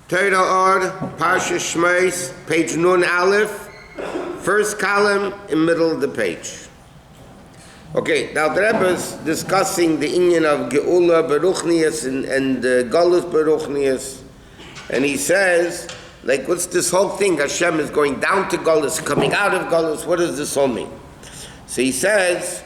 Torah Or, Parsha Shmos, page Nun Aleph, first column in middle of the page. Okay, now the Rebbe is discussing the inyan of Geula Beruchnius and Galus Beruchnius, and he says, like, what's this whole thing? Hashem is going down to Galus, coming out of Galus. What does this all mean? So he says,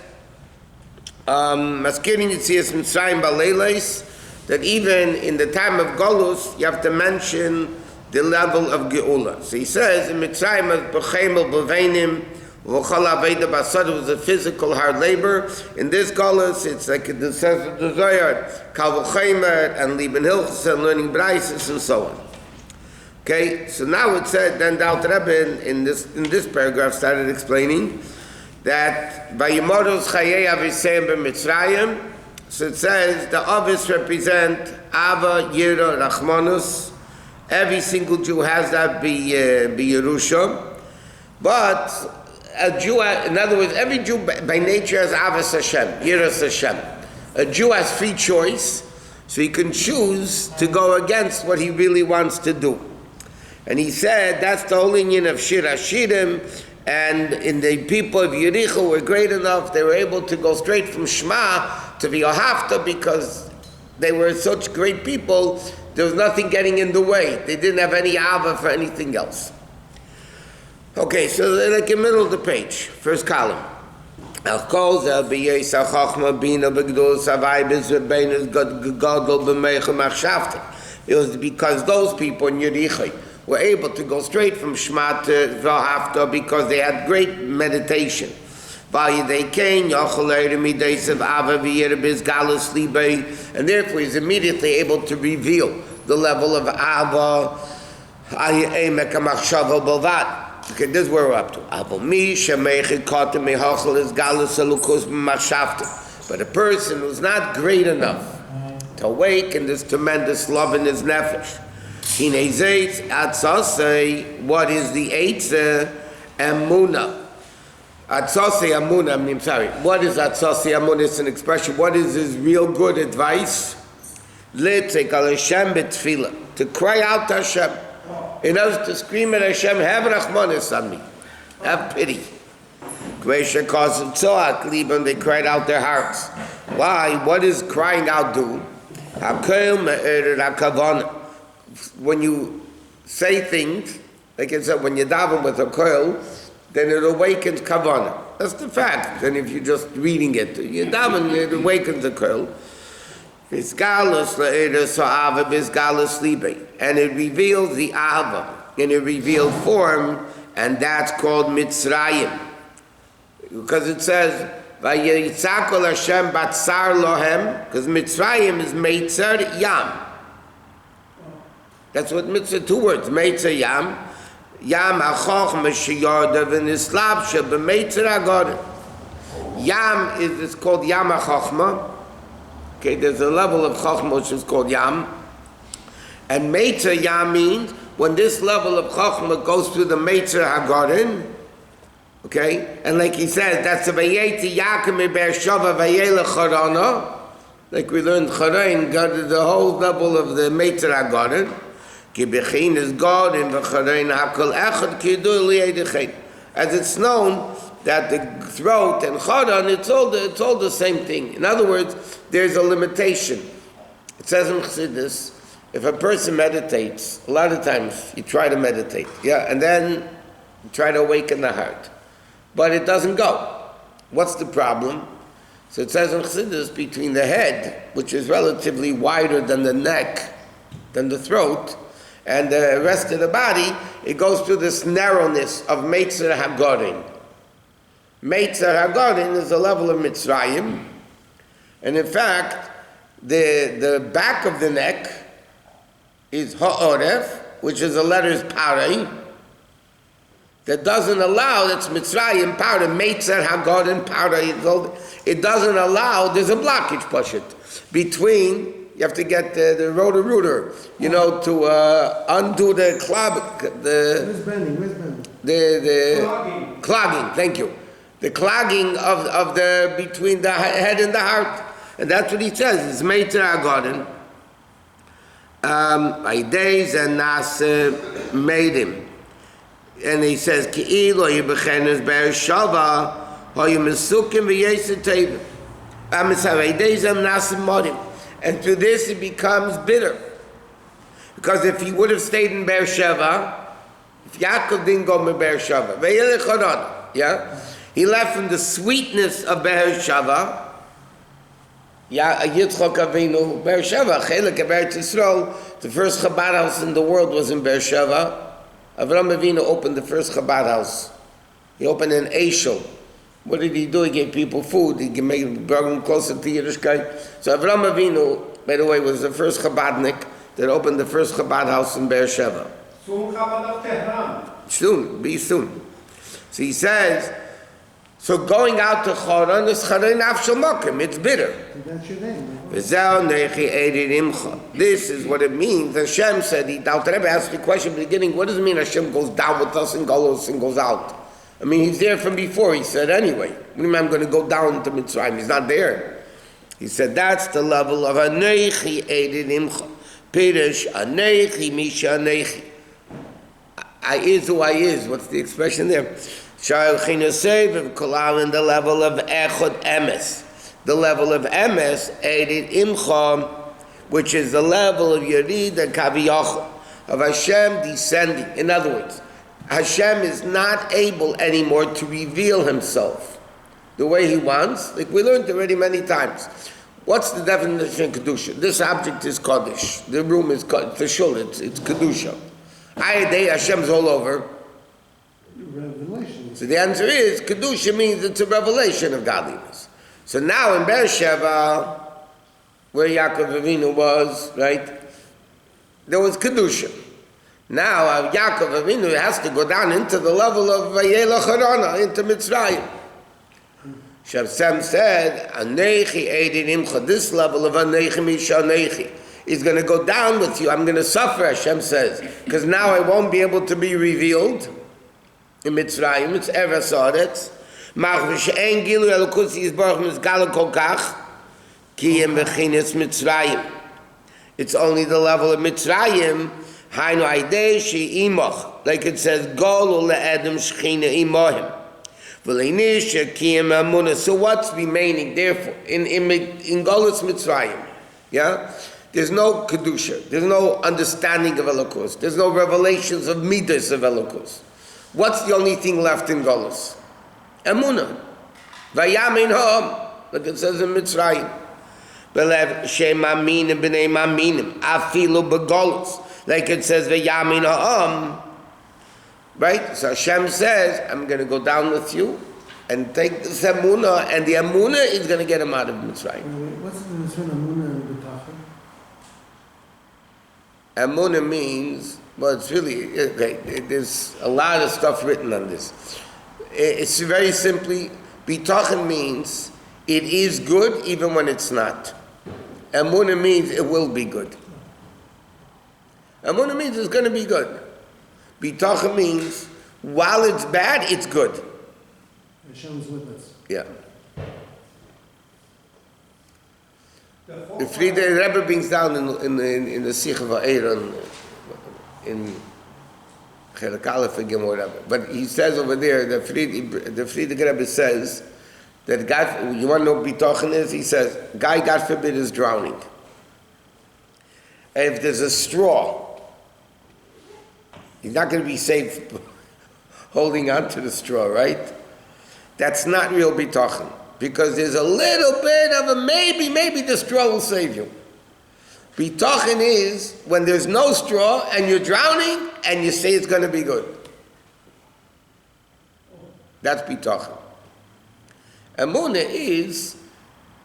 Maskirin Yitzias Mitzrayim Baleilos, that even in the time of Galus, you have to mention the level of Geula. So he says, in Mitzrayim, B'chemel B'veinim, V'chol Aveda Basad was a physical hard labor. In this Galus, it's like it says in the Zohar, Kal V'chemer, and Lieben Hilchus, and learning Braises, and so on. Okay, so now it said, then the Alter Rebbe in this paragraph started explaining that Vayimoros Chayei Aviseim B'Mitzrayim. So it says the Avis represent Ava, Yira, Rachmanus. Every single Jew has that be Yerusha. But a Jew, in other words, every Jew by nature has Avas Hashem, Yiras Hashem. A Jew has free choice, so he can choose to go against what he really wants to do. And he said that's the whole union of Shir Hashirim. And in the people of Yericho were great enough, they were able to go straight from Shema to the Ohavta because they were such great people, there was nothing getting in the way. They didn't have any Ava for anything else. Okay, so they're like in the middle of the page, first column. It was because those people in Yericho were able to go straight from Shema to V'Hafta because they had great meditation. And therefore he's immediately able to reveal the level of Ava. Okay, this is where we're up to. But a person who's not great enough to awaken this tremendous love in his nefesh, what is the Eitzah? Emuna. Atzase Amuna, I'm sorry. What is Atzase Amuna? It's an expression. What is his real good advice? To cry out to Hashem. In other words, to scream at Hashem, have rachmanis on me. Have pity. They cried out their hearts. Why? What does crying out do? When you say things, like I said, when you daven with a koil, then it awakens kavanah. That's the fact. And if you're just reading it, you daven, it awakens the koil. And it reveals the ava in a revealed form, and that's called Mitzrayim. Because it says, Vayitzakol Hashem batzar lohem, because Mitzrayim is Meitzer Yam. That's what mitzvah, two words, Meitzer Yam. Yam HaChochma Sheyarda V'Nislabsha B'Meitzer HaGoren. Yam is called Yam HaChochma. Okay, there's a level of Chochma which is called Yam. And Meitzer Yam means when this level of Chochma goes through the Meitzer HaGoren, okay, and like he says, that's a Vayeti Yakim Be'ershava Vayela Charana, like we learned Charain, got the whole level of the Meitzer HaGoren. Ki bechin is God in v'charein hakol echad ki yidu li'edichin. As it's known that the throat and charan, it's all the same thing. In other words, there's a limitation. It says in Chassidus, if a person meditates, a lot of times you try to meditate, and then you try to awaken the heart, but it doesn't go. What's the problem? So it says in Chassidus, between the head, which is relatively wider than the neck, than the throat, and the rest of the body, it goes through this narrowness of Meitzer HaGoren. Meitzer HaGoren is the level of Mitzrayim, and in fact, the back of the neck is Ha'oref, which is the letters Parei, that doesn't allow, that's Mitzrayim, Parei, Meitzer HaGoren, Parei, it doesn't allow, there's a blockage, Pashut, between. You have to get the rotor-rooter, to undo the clogging, thank you. The clogging of the, between the head and the heart. And that's what he says, it's Meitzer HaGoren. Days and Nasa made him. And he says, Ki'ilo yibechenes Beersheva, hoyu mesukim v'yesed teva. Days and Nasa modim. And through this he becomes bitter. Because if he would have stayed in Beersheva, if Yaakov didn't go to Beersheva, yeah, he left from the sweetness of Beersheva. Yitzchak Avinu, Beersheva, Chelek Eretz Yisrael, the first Chabad house in the world was in Beersheva. Avram Avinu opened the first Chabad house. He opened an Eshel. What did he do? He gave people food. He brought them closer to Yiddishkeit. So Avram Avinu, by the way, was the first Chabadnik that opened the first Chabad house in Beersheva. Soon Chabad of Tehran. Soon. So he says, so going out to Choron is Charein Afshel Mokim. It's bitter. That's your name. This is what it means. Hashem said, the Rebbe asked the question at the beginning, what does it mean Hashem goes down with us and goes out? I mean, he's there from before. He said, anyway, what do you mean I'm going to go down to Mitzrayim? He's not there. He said, that's the level of Anechi Eidin Imcha. Pirish Anechi Misha Anechi. I is who I is. What's the expression there? In the level of Echod Emes. The level of Emes, Eidin Imcha, which is the level of Yerid and Kaviyachol, of Hashem descending. In other words, Hashem is not able anymore to reveal himself the way he wants. Like we learned already many times. What's the definition of Kedusha? This object is Kodesh. The room is Kodesh. The shul, it's Kedusha. Ayadei, Hashem's all over. Revelation. So the answer is, Kedusha means it's a revelation of godliness. So now in Beersheva, where Yaakov Avinu was, right, there was Kedusha. Now Yaakov Avinu has to go down into the level of Vayela Charana, into Mitzrayim. Shem said, Anechi Eidin Imcha, this level of Anechi Misha Anechi is going to go down with you. I'm going to suffer, Hashem says, because now I won't be able to be revealed in Mitzrayim. It's Eretz Aretz. Mach v'she'en gilu elokus yizbarach mizgala kol kach ki yem v'chines Mitzrayim. It's only the level of Mitzrayim. Hainu aidei she'imach, like it says, golu le'edem shechina imohim. V'leinish she'kiyem amunah. So what's remaining? Therefore, in Golus Mitzrayim, yeah, there's no kedusha. There's no understanding of elokus. There's no revelations of midas of elokus. What's the only thing left in Golus? Emunah. Vayamin ha'am, like it says in Mitzrayim. Belev she'maminim b'nei maminim afilu b'Golus, like it says vayamin ha'am. Right? So Hashem says, I'm going to go down with you and take this emunah, and the emunah is going to get him out of Mitzrayim. What's the difference between emunah and bitachon? Emunah means, well, it's really, there's a lot of stuff written on this. It's very simply, bitachon means it is good even when it's not. Emunah means it will be good. Emunah means it's going to be good. Bitachon means while it's bad, it's good. Hashem's with us. Yeah. The Friede Rebbe brings down in the Sikh of Aaron in Chelek Aleph again, whatever. But he says over there, the Friede Rebbe says that God, you want to know what bitachon is? He says, guy, God forbid, is drowning. And if there's a straw, he's not going to be safe holding on to the straw, right? That's not real bitachon. Because there's a little bit of a maybe the straw will save you. Bitachon is when there's no straw and you're drowning and you say it's going to be good. That's bitachon. Emunah is,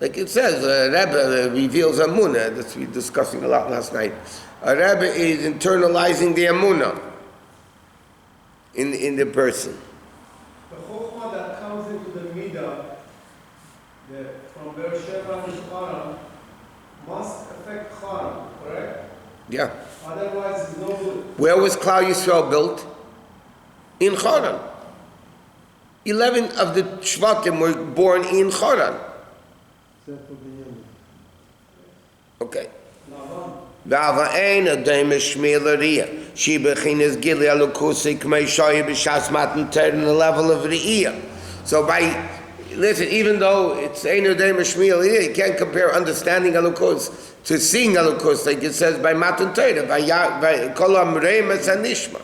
like it says, a Rebbe reveals Emunah. That's we were discussing a lot last night. A Rebbe is internalizing the Emunah in the person. The chokhmah that comes into the midah, from Beersheva to Haran, must affect Haran, correct? Yeah. Otherwise, it's no good. Where was Klal Yisrael built? In Haran. 11 of the Shvatim were born in Haran. Except for Binyamin. Okay. V'ava ein adem shmir l'riyah. She bechinas gili alukusi k'mei shoyi b'shas matan Torah in the level of riyah. So listen, even though it's ein adem shmir l'riyah, you can't compare understanding alukus to seeing alukus, like it says by matan Torah, by kol amreimas hanishma.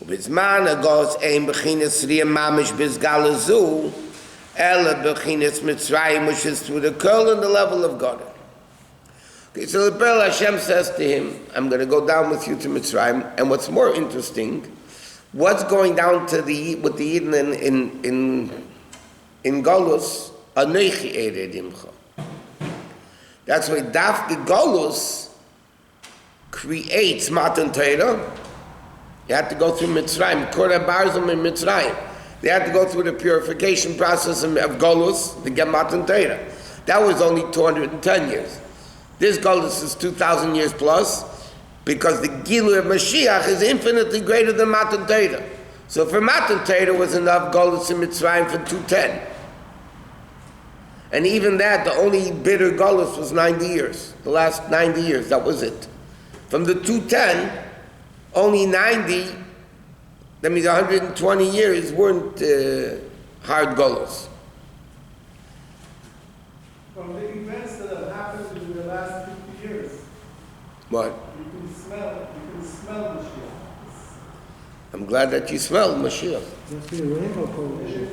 Ubizman agos ein bechinas riyah mamish bizgalazu, ela bechinas mitzrayim, which is through the kol in the level of God. Okay, so the Bel Hashem says to him, I'm going to go down with you to Mitzrayim. And what's more interesting, what's going down with the Eden in Golus, Anochi Ered Imcha. That's why Dafke Golus creates Matan Torah. You have to go through Mitzrayim, Korah Barzim in Mitzrayim. They had to go through the purification process of Golus to get Matan Torah. That was only 210 years. This Golus is 2,000 years plus, because the Gilu of Mashiach is infinitely greater than Matan Torah. So for Matan Torah was enough Golus in Mitzrayim for 210. And even that, the only bitter Golus was 90 years. The last 90 years, that was it. From the 210, only 90, that means 120 years weren't hard Golus. From the events that have happened in the last 50 years, what? You can smell Mashiach. I'm glad that you smelled Mashiach. Must be a rainbow coalition.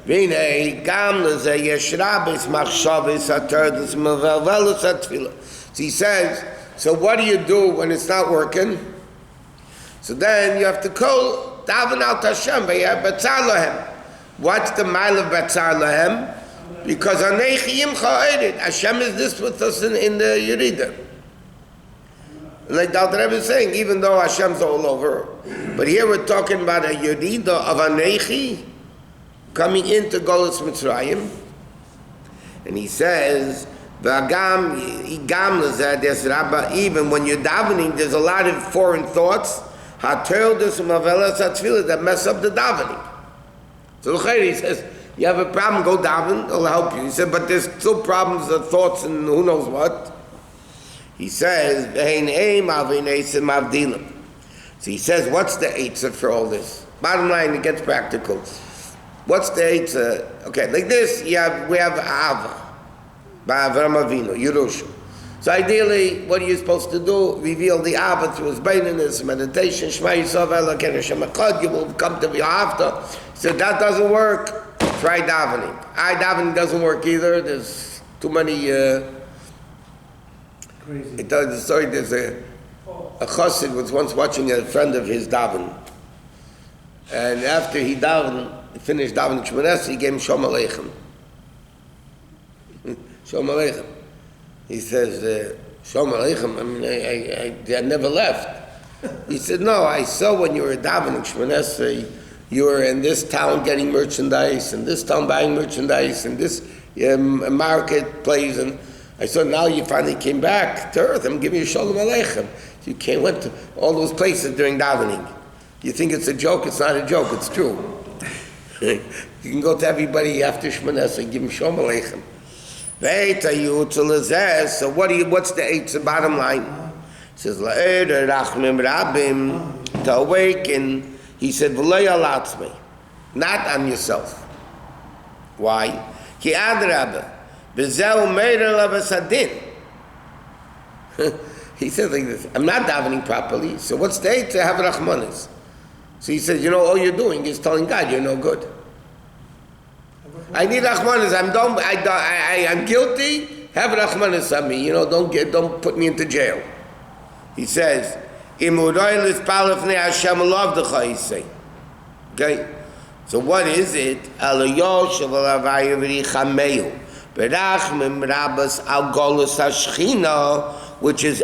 V'nei gam lezeh yesh rabis machshavos haTorah mevelvelos hatefillah. So he says, so what do you do when it's not working? So then you have to call daven al Hashem v'yabatzar lahem. What's the mile of batzar lahem? Because Anechi Yimcha Ered, Hashem is this with us in the Yerida. Like Dr. Rebbe is saying, even though Hashem's all over, but here we're talking about a Yerida of Anechi coming into Golus Mitzrayim, and he says, even when you're davening, there's a lot of foreign thoughts, that mess up the davening. So he says, you have a problem, go daven, it'll help you. He said, but there's still problems of thoughts and who knows what. He says, so he says, what's the eitzah for all this? Bottom line, it gets practical. What's the eitzah? Okay, like this, we have Ava, by Avram Avinu, Yerusha. So ideally, what are you supposed to do? Reveal the Ava through his baininess, meditation, Shema Yisrael Elokeinu Hashem Echad, you will come to be after. He said, that doesn't work. Try davening. Davening doesn't work either. There's too many. Crazy. It tells the story. There's a chassid was once watching a friend of his daven, and after he finished davening Shmones, he gave him Shalom Aleichem. Shalom Aleichem. He says, Shalom Aleichem. I mean, I never left. He said, no, I saw when you were davening Shmones. You were in this town getting merchandise, and this town buying merchandise, and this marketplace, and I saw now you finally came back to earth. I'm giving you Shalom Aleichem. You went to all those places during davening. You think it's a joke? It's not a joke. It's true. You can go to everybody after Shmones and give them Shalom Aleichem. So what's the eighth bottom line? It says to awaken. He said, "V'lo yalatzmi," not on yourself. Why? Ki adrabah, b'zeu meirer lavasadin. He said like this: I'm not davening properly, so what's the eight to have rachmanis? So he says, all you're doing is telling God you're no good. I need rachmanis. I'm guilty. Have rachmanis on me. Don't put me into jail. He says. Okay, so what is it? Which is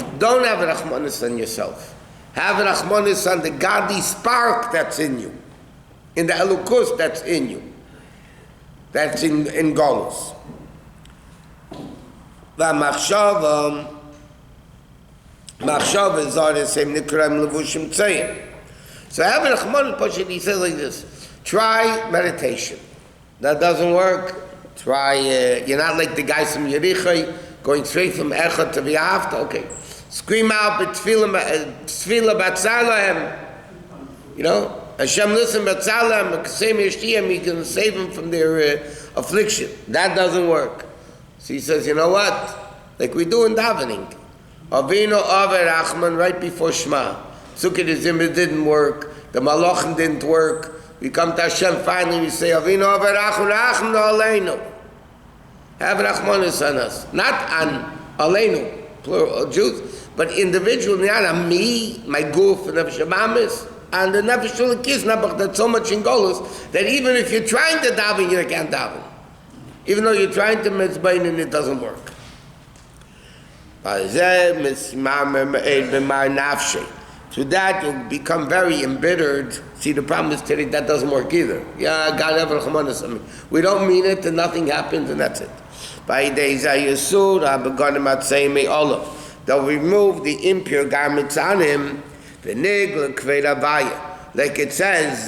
don't have rachmanis on yourself. Have rachmanis on the godly spark that's in you, in the elukus that's in you, that's in Golus. Machshava is on the same Nikram Levushim Tzayim. So having a Chmon Pashit, he says like this: try meditation. That doesn't work. Try, you're not like the guys from Yericho, going straight from Echad to V'ahavta. Okay. Scream out, Tefillah Batzalahem. You know? Hashem, listen, Batzalahem, Kasem Yishtiyam, you can save them from their affliction. That doesn't work. So he says, you know what? Like we do in davening. Avinu Aver Achman, right before Shema. Sukkot Zimmer didn't work. The Malachim didn't work. We come to Hashem finally, we say, Avinu Aver Achman, Achman Aleinu. Have Rachmanis on us. Not on Aleinu, plural, Jews, but individual, not on me, my goof, and Nefesh Abamis, and the Nefesh Shulakis, Nabach, that's so much in Golus, that even if you're trying to daven, you can't daven. Even though you're trying to mitzbain and it doesn't work. To that, you'll become very embittered. See, the problem is today that doesn't work either. Yeah, God ever Rachmanis on me. We don't mean it, and nothing happens, and that's it. They'll remove the impure garments on him. Like it says,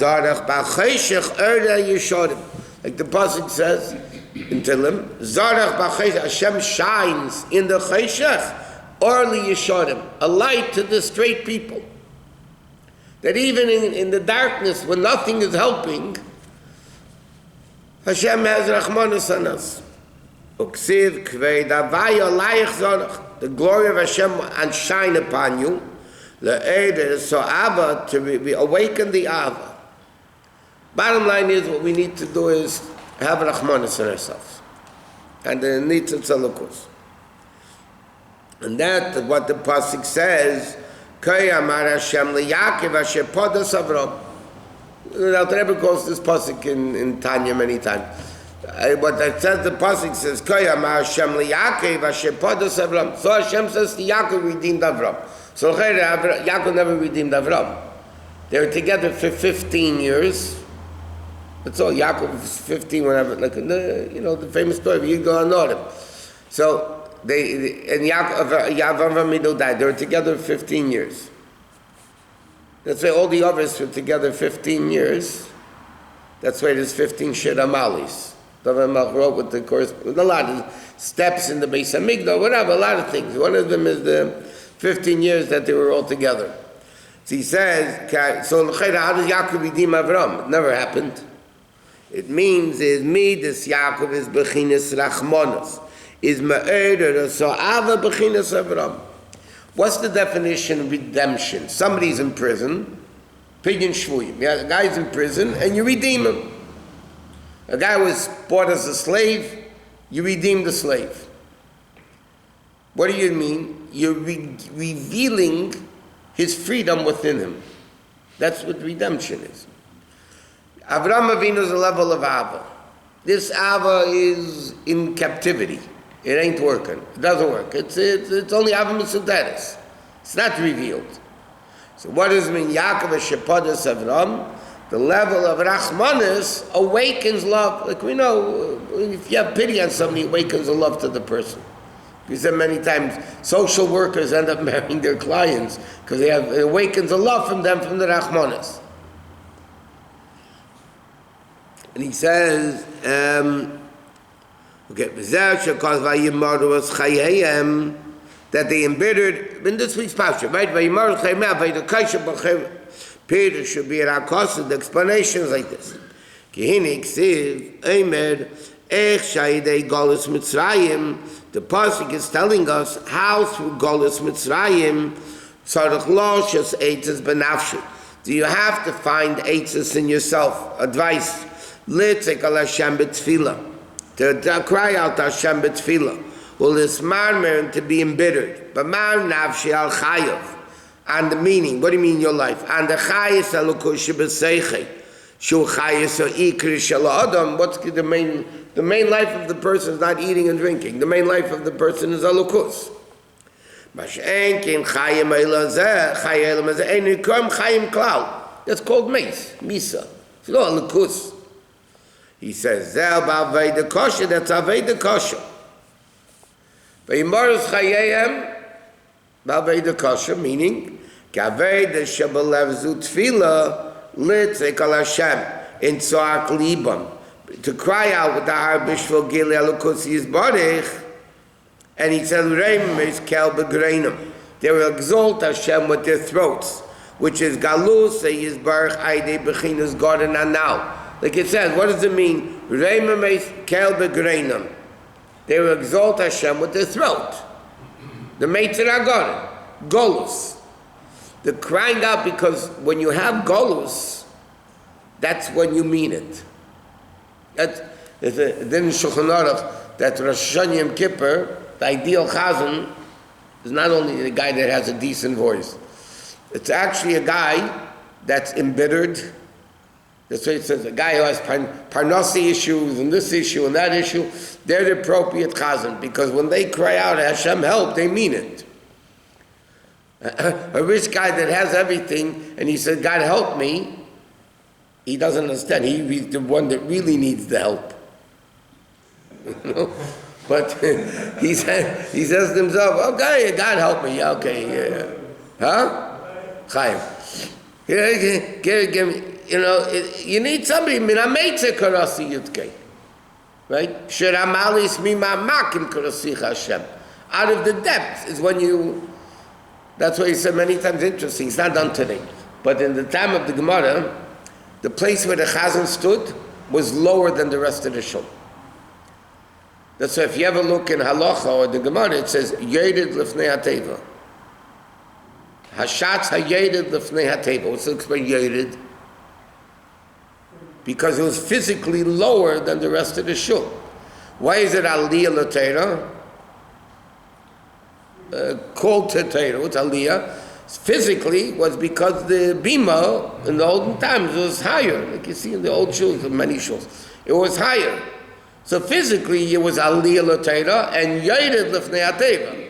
like the pasuk says in Tehillim, Hashem shines in the cheshech, orli yeshodim, a light to the straight people. That even in the darkness, when nothing is helping, Hashem has rachmanis on us. The glory of Hashem and shine upon you. To awaken the Ava. Bottom line is, what we need to do is have rachmanis in ourselves. And the nitzat tzalakus. And that's what the pasuk says. Kayamar Hashem liYaakov asher podas Avram. The Rebbe quotes this pasuk in Tanya many times. But it says, the pasuk says, Kayamar Hashem liYaakov asher podas Avram. So Hashem says to Yaakov, redeemed Avram. So Yaakov never redeemed Avram. They were together for 15 years. That's all. Yaakov was 15 whenever, like the famous story of Yigal and Norim. So and Avram died. They were together 15 years. That's why all the others were together 15 years. That's why there's 15 Shir Amalis. David wrote with the course, with a lot of steps in the Beis Hamikdash, whatever, a lot of things. One of them is the 15 years that they were all together. So he says, so how does Yaakov redeem Avram? It never happened. It means is Midas Yaakov is Bechinas Rachmanos. Is Ma'eder so Ava Bechinas Avram. What's the definition of redemption? Somebody's in prison, Pidyon Shvuyim. Yeah, the guy's in prison and you redeem him. A guy was bought as a slave, you redeem the slave. What do you mean? You're revealing his freedom within him. That's what redemption is. Avram Avinu is a level of Ava. This Ava is in captivity. It ain't working. It doesn't work. It's only Ava Mesuderes. It's not revealed. So what does it mean? Yaakov Shepodas Avram, the level of Rachmanis awakens love. Like we know, if you have pity on somebody, it awakens a love to the person. We said many times, social workers end up marrying their clients because it awakens a love from them, from the Rachmanis. And he says, that they embittered in this week's parsha, right? Peter should be at our cost. The explanation is like this. The pasuk is telling us how through Golus Mitzrayim, do you have to find eitzes in yourself? Advice. To cry out to Hashem b'tfilah. Well, this marmer to be embittered. But mar nafshi al chayav. And the meaning, what do you mean your life? And the chayis alukush b'seichei. Shu chayis o ikri shel adam. What's the main life of the person is not eating and drinking. The main life of the person is alukus. Mash'enkin chayim eilazeh, chayim eilazeh, ein yikom chayim klal. That's called mace, misa. It's not alukus. He says, Zel ba'aveda kosher, that's aveda kosher. V'yimarus chayayim ba'aveda kosher, meaning, k'aveda shebelev zu tefillah, litzek al Hashem, in tzark libam. to cry out with the har bishvil gili alukusi yisbarich, and he said, Reim is kel begreinim. They will exalt Hashem with their throats, which is galus yisbarich aidei bechinas garden now. Like it says, what does it mean? Reim is kel begreinim. They will exalt Hashem with their throat. The Meitzer HaGorem, Golus. The crying out, because when you have Golus, that's when you mean it. Then in Shulchan Aruch, that Rosh Hashanah Yom Kippur, the ideal chazan is not only the guy that has a decent voice. It's actually a guy that's embittered. That's why it says a guy who has parnasi issues and this issue and that issue, they're the appropriate chazan, because when they cry out, Hashem help, they mean it. A rich guy that has everything and he said, God help me, he doesn't understand. He's the one that really needs the help. You know? But he says to himself, okay, God help me, okay, yeah. Huh? Chaim. Give me. You know, you need somebody, minameitze karasi yutke. Right? Shiramalis mimamakim karasi Hashem. Out of the depths is when you, that's why he said many times, interesting, it's not done today. But in the time of the Gemara, the place where the chazan stood was lower than the rest of the shul. That's why if you ever look in Halacha or the Gemara, it says, Yered lefnei hateva. Hashatz hayered lefnei hateva. What's the explain Yered? Because it was physically lower than the rest of the shul. Why is it aliyah l'teira? Called to teira, what's aliyah? Physically was because the bima in the olden times was higher, like you see in the old shuls, in many shuls. It was higher. So physically it was aliyah l'teira and yared l'fnei hateva.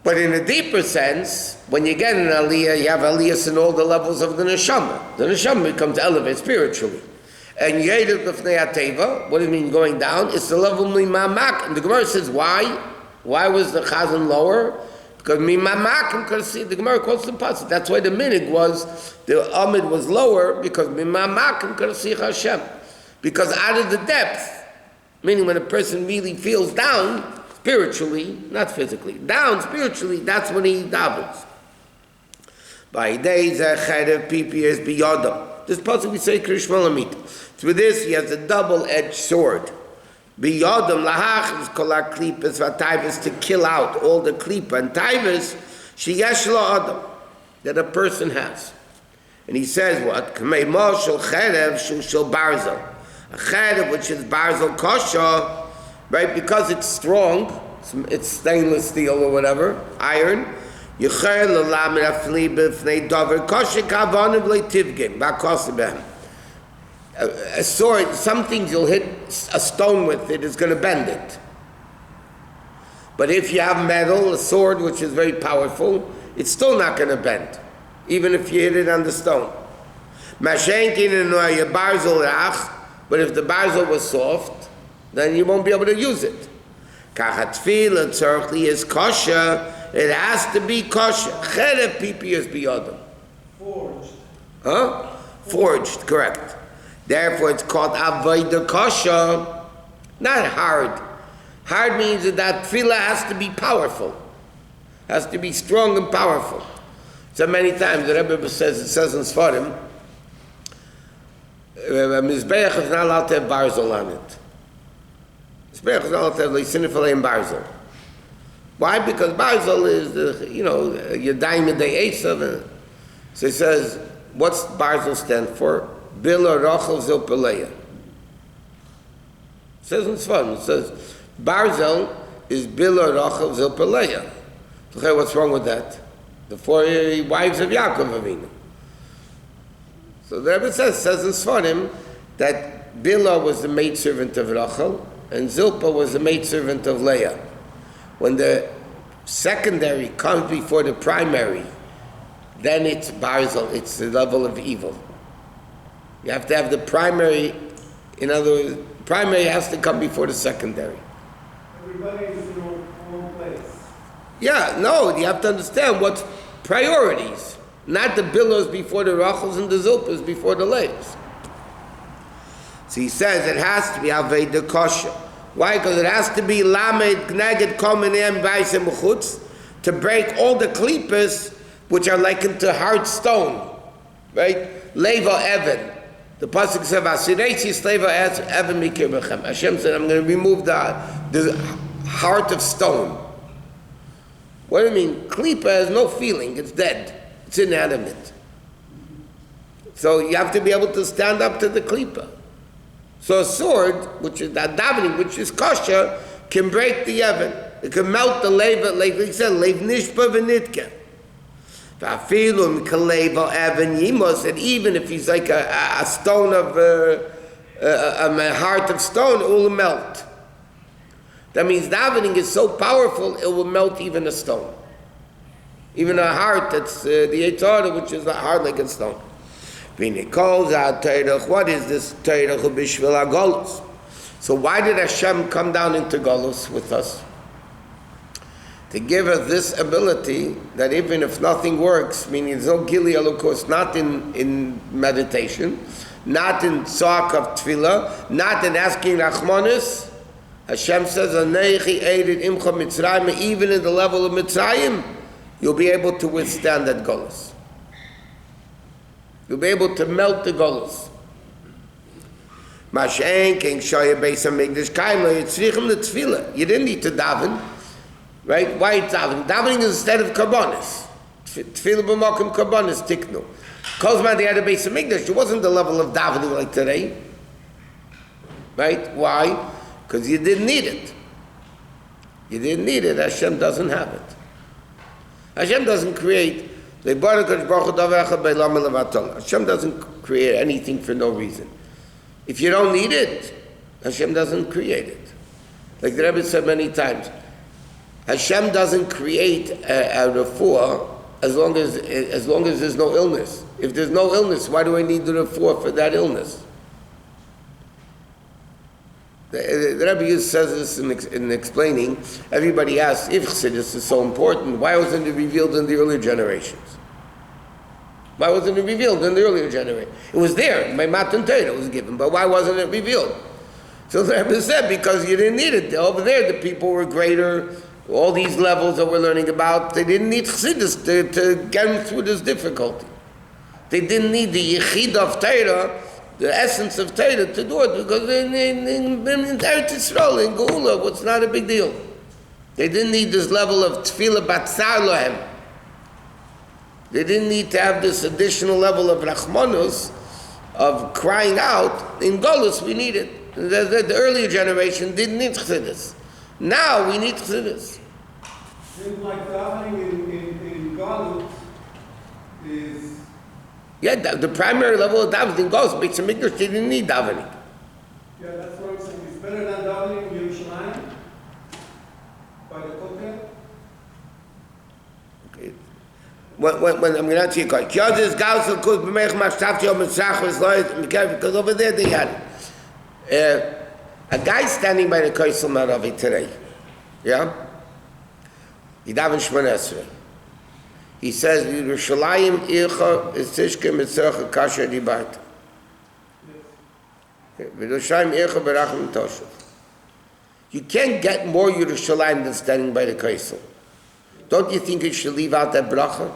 But in a deeper sense, when you get an aliyah, you have aliyahs in all the levels of the neshama. The neshama becomes elevated spiritually. And yared l'fnei hateva, what does it mean going down? It's the level mimamak. And the Gemara says, why? Why was the chazan lower? Because mimamak, the Gemara quotes the pasuk. That's why the minig was, the amid was lower, because mimamak karsi Hashem. Because out of the depth, meaning when a person really feels down, spiritually, not physically, down spiritually, that's when he davens. By days, pipi is biyodam. This pasuk we say Krishma Lamit. Through this, he has a double-edged sword. Biyodam lahach is kolak klipas v'taivas, to kill out all the klipa and taivas sheyesh la'adam, that a person has. And he says what? K'mei mo shel cherev shel barzel. A cherev which is barzel kosher, right? Because it's strong, it's stainless steel or whatever, iron. Yicher l'lamed afli b'fnei dover kosher kavanim le'tivgim ba'kosibem. A sword, some things you'll hit a stone with, it is going to bend it. But if you have metal, a sword which is very powerful, it's still not going to bend, even if you hit it on the stone. Mashenkin and barzel rach, but if the barzel was soft, then you won't be able to use it. Kachatfil tzorchli is kosher, it has to be kosher. Cherev pipi is biyodam. Forged. Huh? Forged, correct. Therefore, it's called avodah kosher, not hard. Hard means that tefillah has to be powerful, has to be strong and powerful. So many times the Rabbi says, it says in Sfarim, Mizbeach is not allowed to have barzel on it. Mizbeach is not allowed to have sinifalei and barzel. Why? Because barzel is your diamond day Esav. So he says, what's barzel stand for? Bila Rachel Zilpaleya. It says in Sfarim, it says, Barzel is Bila Rachel Zilpaleya. Okay, what's wrong with that? The 4 wives of Yaakov Avinu. So the Rebbe says in Sfarim that Bila was the maidservant of Rachel and Zilpa was the maidservant of Leah. When the secondary comes before the primary, then it's Barzel, it's the level of evil. You have to have the primary, in other words, primary has to come before the secondary. Everybody is in their own place. Yeah, no, you have to understand what's priorities. Not the billows before the rachels and the zilpas before the leis. So he says it has to be Aveda Kosher. Why? Because it has to be Lamed Gneged Komenem Vaisem Chutz to break all the klippas which are likened to hard stone. Right? Leva Evan. The pasuk says, "Asireisi Leva Evan Mikir Bechem." Hashem said, "I'm going to remove the heart of stone." What do you mean? Klippa has no feeling; it's dead, it's inanimate. So you have to be able to stand up to the klippa. So a sword, which is that davening, which is kosher, can break the Evan. It can melt the leva, like he said, lev nishpa v'nitke. And even if he's like a stone of a heart of stone, it will melt. That means davening is so powerful, it will melt even a stone. Even a heart that's the Torah, which is hard like a stone. What is this Torah? So why did Hashem come down into Golus with us? To give us this ability that even if nothing works, meaning there's no Gili Elokus, not in meditation, not in tzak of tefillah, not in asking Rachmanis, Hashem says, "Aneichi eided imcha Mitzrayim," even in the level of Mitzrayim, you'll be able to withstand that Golus. You'll be able to melt the Golus. Mashiach king shoya beis hamikdash kaim lo yitzrichim the tefillah. You didn't need to daven. Right? Why davening? Davening is instead of karbonis. Tefillah b'makom karbonis tiknu. Kozman they had a beis hamikdash. It wasn't the level of davening like today. Right? Why? Because you didn't need it. You didn't need it. Hashem doesn't have it. Hashem doesn't create. Hashem doesn't create anything for no reason. If you don't need it, Hashem doesn't create it. Like the Rabbi said many times, Hashem doesn't create a refuah as long as there's no illness. If there's no illness, why do I need the refuah for that illness? The Rabbi says this in explaining. Everybody asks if Chassidus is so important. Why wasn't it revealed in the earlier generations? Why wasn't it revealed in the earlier generation? It was there by Matan Torah. It was given, but why wasn't it revealed? So the Rabbi said because you didn't need it. Over there, the people were greater. All these levels that we're learning about, they didn't need Chassidus to get them through this difficulty. They didn't need the Yechid of Torah, the essence of Torah, to do it, because in Eretz Yisrael, in Geula, it's not a big deal. They didn't need this level of Tefillah Batzar Lohem. They didn't need to have this additional level of Rachmanus, of crying out. In Golus, we need it. The earlier generation didn't need Chassidus. Now we need Chassidus. Seems like davening in Golus is... Yeah, the primary level of davening goes. Beis Hamikdash didn't need davening. Yeah, that's what I'm saying. It's better than davening in Yerushalayim by the Kotel. Okay. When I'm going to answer your question, because over there they had a guy standing by the Kaisel Maravi today. Yeah? He davened Shemona Esrei. He says, Yerushalayim ircha istishke mitzorcha kasher dibart. Yerushalayim ircha berachim toshav. You can't get more Yerushalayim than standing by the Kaisel. Don't you think you should leave out that bracha?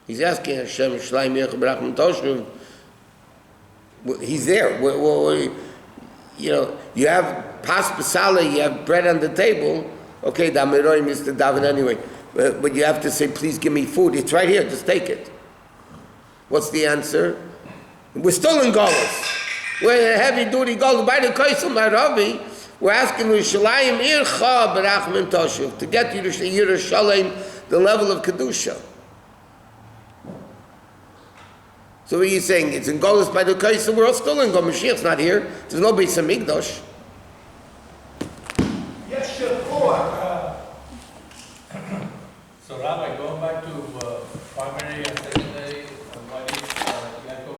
He's asking Hashem, Yerushalayim ircha berachim toshav. He's there. You know, you have pas b'sala, you have bread on the table. Okay, the Amiroim is to daven anyway. But you have to say, please give me food. It's right here, just take it. What's the answer? We're still in Golus. We're in a heavy-duty Golus. By the Kaisel Rabbi, we're asking Yerushalayim ircha berachim toshuv, to get Yerushalayim the level of Kedusha. So what are you saying? It's in Golus by the Kaisel, we're all still in Golus. Mashiach's not here. There's no Beis Hamikdash. Yes, sure.